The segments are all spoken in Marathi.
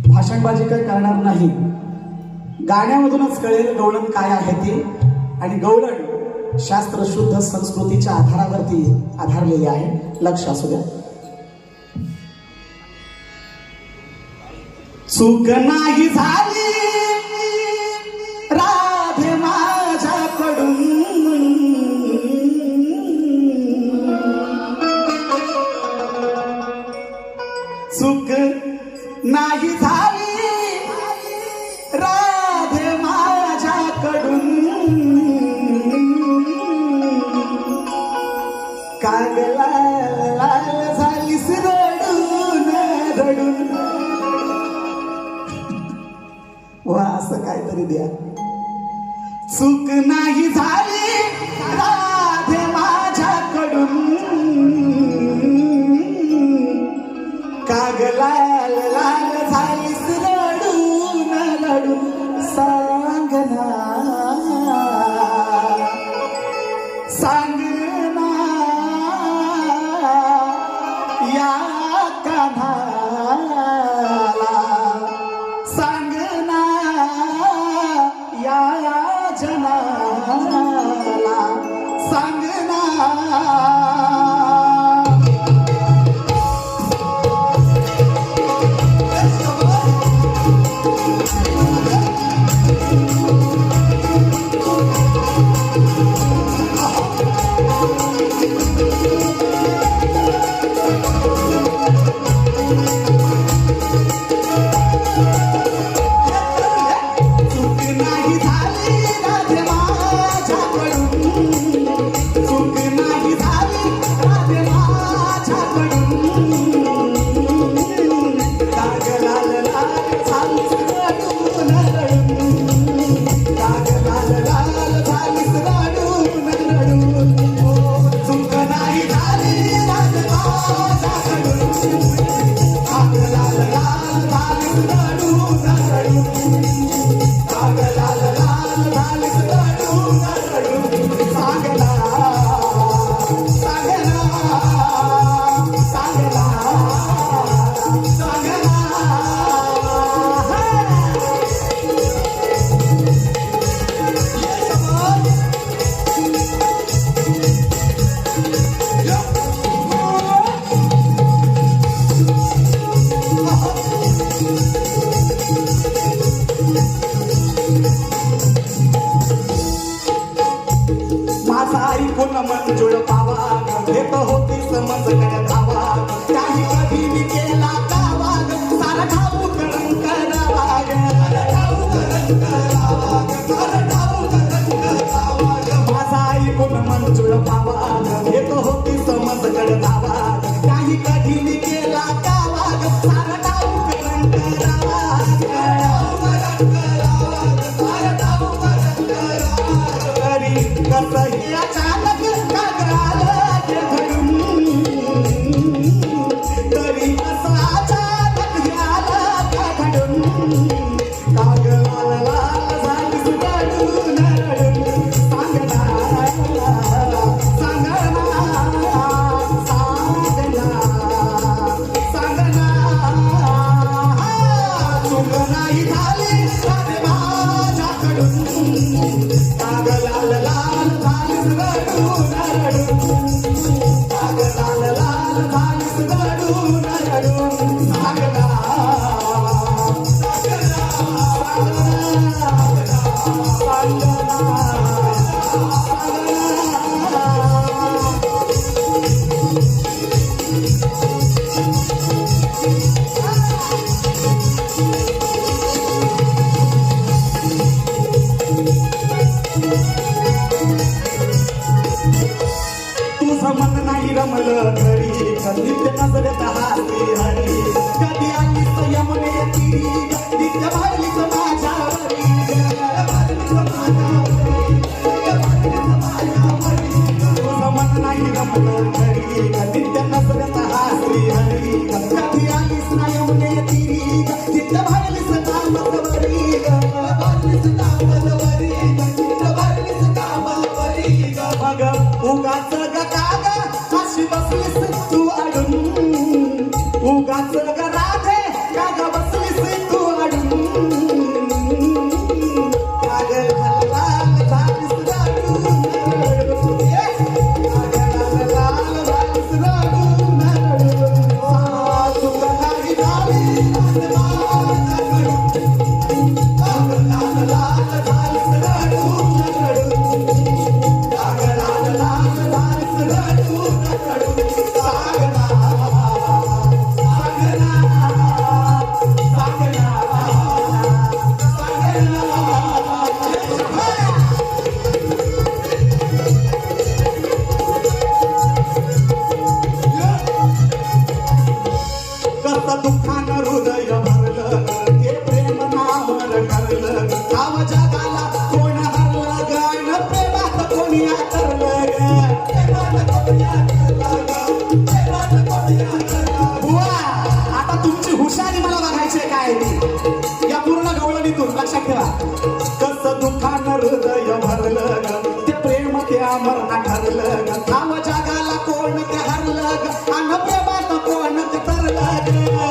भाषणबाजी काय करणार नाही. गाण्यामधूनच कळेल गवळण काय आहे ते. आणि गवळण शास्त्रशुद्ध संस्कृतीच्या आधारावरती आधारलेली आहे. लक्ष असू द्या. चूक नाही झाली राधे माझ्याकडून, चूक नाही झाली राधे माझ्याकडून, कागला लाल झालीस रडून रडून. वा असं काहीतरी द्या. चूक नाही झाली राधे माझ्याकडून, कागला लाल झालीस रडून रडून. सांगना सांगना या कान्हाला, सांगना या जनाला, सांगना. मंजूळ पावा घेत होती समज करावा, काही कधी मी केला कावा, सारा ठाऊ करण करावा, माझा ऐकून मंजूळ पावा घेत होती समज करावा, काही कधी मी केला कावा, सारा ठाऊ करण करावा. तरी कसंही अचानक दुःखानं हृदय भरलं ते प्रेम नावर ठरलं गाव जगाला कोण हरलं ग आणि प्रेमात कोणी आतरलं बुवा आता तुमची हुशारी मला बघायची आहे काय ती या पूर्ण गवळणीतून लक्षात ठेवा कसं दुःखानं हृदय भरलं ग ते प्रेम ते अमर ना ठरलं ग गाव जगाला कोण ते हरलं ग आणि प्रेमात कोण ते तरलं ग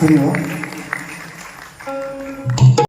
धन्यवाद.